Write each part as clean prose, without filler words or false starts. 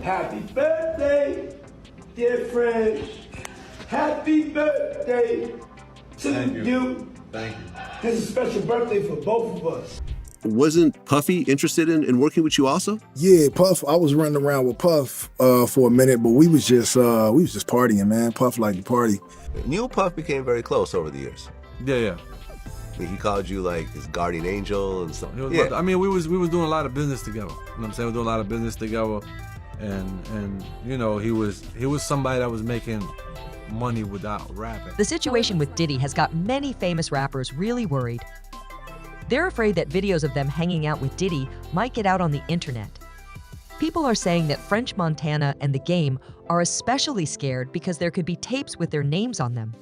Happy birthday, dear French. Happy birthday to you. Thank you. This is a special birthday for both of us. Wasn't Puffy interested in working with you also? Yeah, Puff. I was running around with Puff for a minute, but we was just partying, man. Puff liked to party. You and Puff became very close over the years. Yeah. He called you like his guardian angel and stuff. I mean, we was doing a lot of business together. You know what I'm saying? We were doing a lot of business together, and you know, he was somebody that was making money without rapping. The situation with Diddy has got many famous rappers really worried. They're afraid that videos of them hanging out with Diddy might get out on the internet. People are saying that French Montana and The Game are especially scared because there could be tapes with their names on them.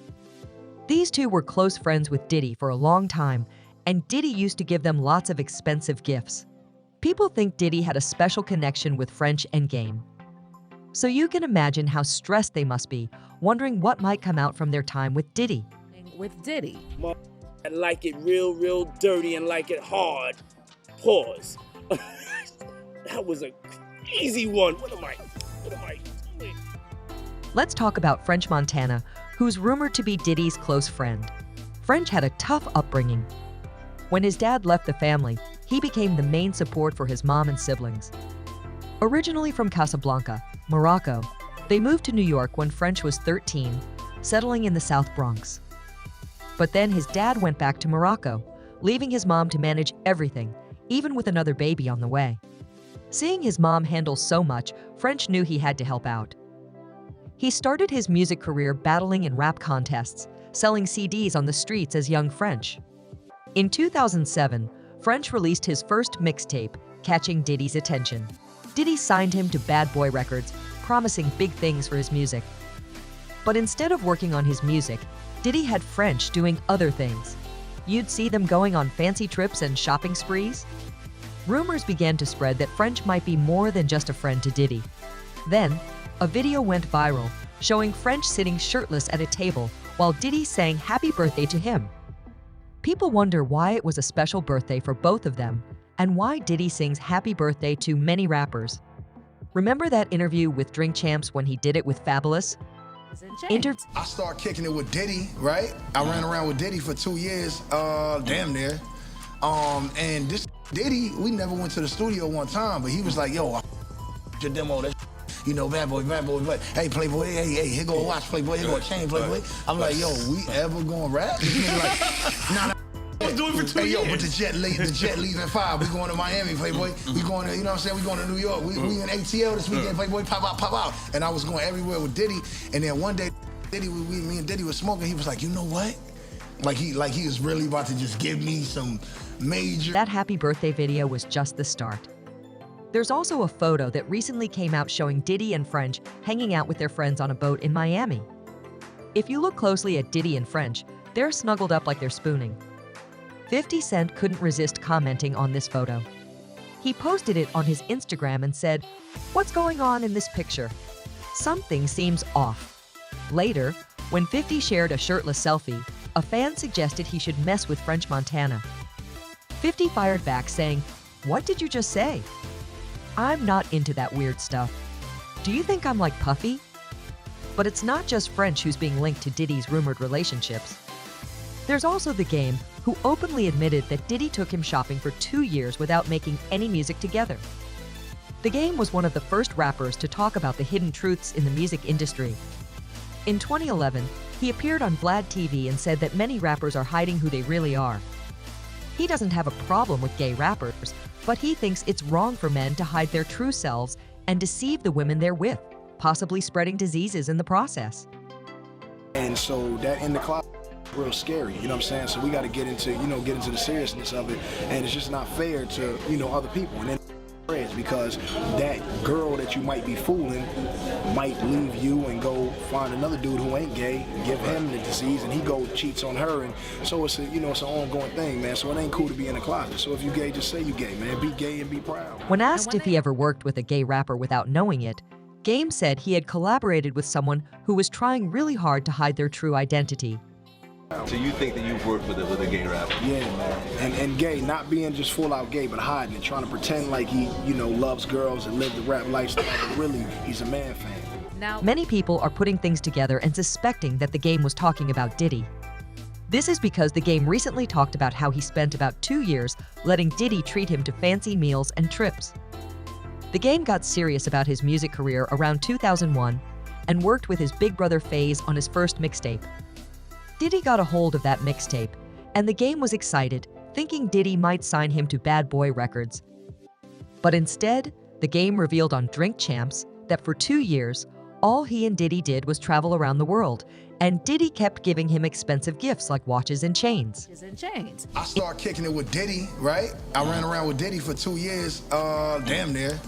These two were close friends with Diddy for a long time, and Diddy used to give them lots of expensive gifts. People think Diddy had a special connection with French and Game. So you can imagine how stressed they must be, wondering what might come out from their time with Diddy. With Diddy. I like it real dirty and like it hard. Pause. That was a crazy one. What am I doing? Let's talk about French Montana, who's rumored to be Diddy's close friend. French had a tough upbringing. When his dad left the family, he became the main support for his mom and siblings. Originally from Casablanca, Morocco, they moved to New York when French was 13, settling in the South Bronx. But then his dad went back to Morocco, leaving his mom to manage everything, even with another baby on the way. Seeing his mom handle so much, French knew he had to help out. He started his music career battling in rap contests, selling CDs on the streets as young French. In 2007, French released his first mixtape, catching Diddy's attention. Diddy signed him to Bad Boy Records, promising big things for his music. But instead of working on his music, Diddy had French doing other things. You'd see them going on fancy trips and shopping sprees. Rumors began to spread that French might be more than just a friend to Diddy. Then, a video went viral showing French sitting shirtless at a table while Diddy sang happy birthday to him. People wonder why it was a special birthday for both of them and why Diddy sings happy birthday to many rappers. Remember that interview with Drink Champs when he did it with Fabulous? I started kicking it with Diddy, right? I ran around with Diddy for 2 years, damn near. And this Diddy, we never went to the studio one time, but he was like, yo, your demo, that you know, bad boy, but hey, Playboy, hey, here go a watch, Playboy, here go a chain, Playboy. I'm like, yo, we ever gonna rap? Like, nah. I was doing it for 2 years. Yo, but the jet leaves at 5. We going to Miami, Playboy. We going to, you know what I'm saying? We going to New York. We in ATL this weekend, Playboy, pop out. And I was going everywhere with Diddy. And then one day, me and Diddy was smoking. He was like, you know what? Like he was really about to just give me some major. That happy birthday video was just the start. There's also a photo that recently came out showing Diddy and French hanging out with their friends on a boat in Miami. If you look closely at Diddy and French, they're snuggled up like they're spooning. 50 Cent couldn't resist commenting on this photo. He posted it on his Instagram and said, "What's going on in this picture? Something seems off." Later, when 50 shared a shirtless selfie, a fan suggested he should mess with French Montana. 50 fired back saying, "What did you just say? I'm not into that weird stuff. Do you think I'm like Puffy?" But it's not just French who's being linked to Diddy's rumored relationships. There's also The Game, who openly admitted that Diddy took him shopping for 2 years without making any music together. The Game was one of the first rappers to talk about the hidden truths in the music industry. In 2011, he appeared on Vlad TV and said that many rappers are hiding who they really are. He doesn't have a problem with gay rappers, but he thinks it's wrong for men to hide their true selves and deceive the women they're with, possibly spreading diseases in the process. And so that in the closet real scary, you know what I'm saying? So we got to get into the seriousness of it, and it's just not fair to, other people. And then because that girl that you might be fooling might leave you and go find another dude who ain't gay, give him the disease, and he go cheats on her, and so it's it's an ongoing thing, man. So it ain't cool to be in the closet. So if you gay, just say you gay, man. Be gay and be proud. When asked if he ever worked with a gay rapper without knowing it, Game said he had collaborated with someone who was trying really hard to hide their true identity. So you think that you've worked with a gay rapper? Yeah, man. And gay, not being just full out gay, but hiding it, trying to pretend like he, loves girls and live the rap lifestyle, but really, he's a man fan. Many people are putting things together and suspecting that the Game was talking about Diddy. This is because the Game recently talked about how he spent about 2 years letting Diddy treat him to fancy meals and trips. The Game got serious about his music career around 2001 and worked with his big brother FaZe on his first mixtape. Diddy got a hold of that mixtape, and the Game was excited, thinking Diddy might sign him to Bad Boy Records. But instead, the Game revealed on Drink Champs that for 2 years, all he and Diddy did was travel around the world, and Diddy kept giving him expensive gifts like watches and chains. I started kicking it with Diddy, right? I ran around with Diddy for 2 years, damn near.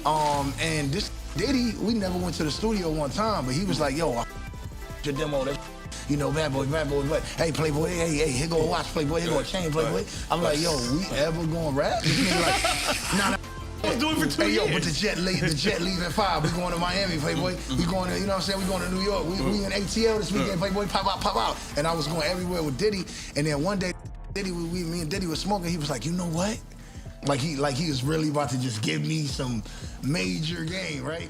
And this Diddy, we never went to the studio one time, but he was like, yo, your demo, that, bad boy, but hey, Playboy, hey, here go a watch, Playboy, here go a chain, Playboy. I'm like, yo, we ever gonna rap? Nah. I was doing it for 2 years. Yo, but the jet leave at 5. We going to Miami, Playboy. We going to, we going to New York. We in ATL this weekend, Playboy, pop out. And I was going everywhere with Diddy. And then one day, me and Diddy was smoking. He was like, you know what? Like he was really about to just give me some major game, right?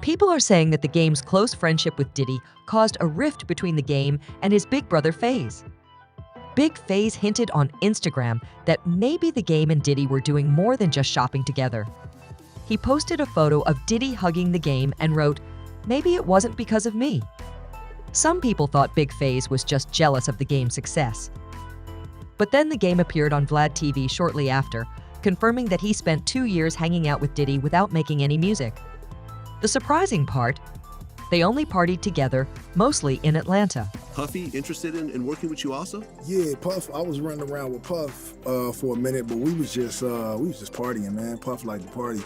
People are saying that the Game's close friendship with Diddy caused a rift between the Game and his big brother FaZe. Big FaZe hinted on Instagram that maybe the Game and Diddy were doing more than just shopping together. He posted a photo of Diddy hugging the Game and wrote, "Maybe it wasn't because of me." Some people thought Big FaZe was just jealous of the Game's success. But then the Game appeared on Vlad TV shortly after, confirming that he spent 2 years hanging out with Diddy without making any music. The surprising part, they only partied together, mostly in Atlanta. Puffy interested in working with you also? Yeah, Puff. I was running around with Puff for a minute, but we was just partying, man. Puff liked to party,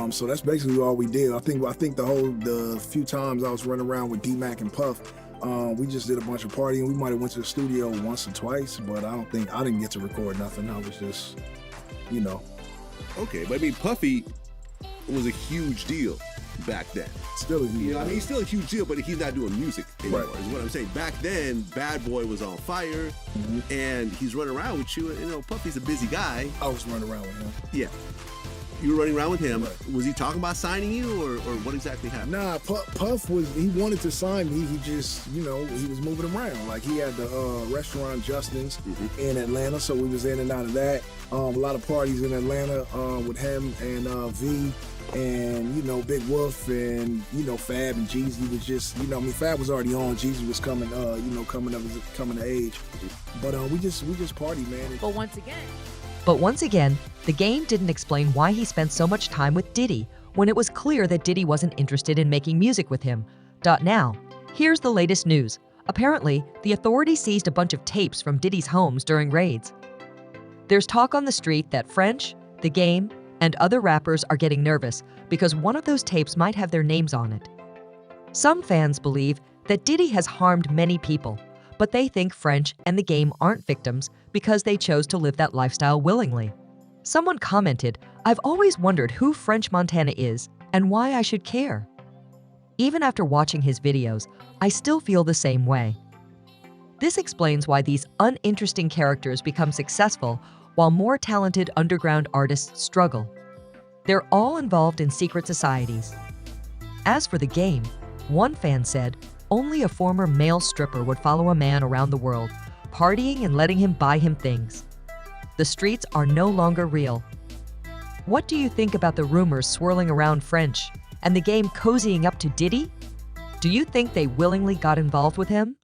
so that's basically all we did. I think the few times I was running around with D-Mac and Puff, we just did a bunch of partying. We might have went to the studio once or twice, but I didn't get to record nothing. I was just, Okay, but I mean, Puffy was a huge deal back then. Still a huge deal. He's still a huge deal, but he's not doing music anymore, Right. is what I'm saying. Back then, Bad Boy was on fire, and he's running around with you. And, Puffy's a busy guy. I was running around with him. Yeah. You were running around with him. Right. Was he talking about signing you, or what exactly happened? Nah, Puff he wanted to sign me. He just, he was moving around. Like, he had the restaurant Justin's in Atlanta, so we was in and out of that. A lot of parties in Atlanta with him and V and, Big Wolf and, Fab and Jeezy was just, Fab was already on. Jeezy was coming to age. But we just partied, man. But once again, the Game didn't explain why he spent so much time with Diddy when it was clear that Diddy wasn't interested in making music with him. Now, here's the latest news. Apparently, the authorities seized a bunch of tapes from Diddy's homes during raids. There's talk on the street that French, the Game, and other rappers are getting nervous because one of those tapes might have their names on it. Some fans believe that Diddy has harmed many people, but they think French and the Game aren't victims because they chose to live that lifestyle willingly. Someone commented, "I've always wondered who French Montana is and why I should care." Even after watching his videos, I still feel the same way. This explains why these uninteresting characters become successful while more talented underground artists struggle. They're all involved in secret societies. As for the Game, one fan said, only a former male stripper would follow a man around the world, partying and letting him buy him things. The streets are no longer real. What do you think about the rumors swirling around French and the Game cozying up to Diddy? Do you think they willingly got involved with him?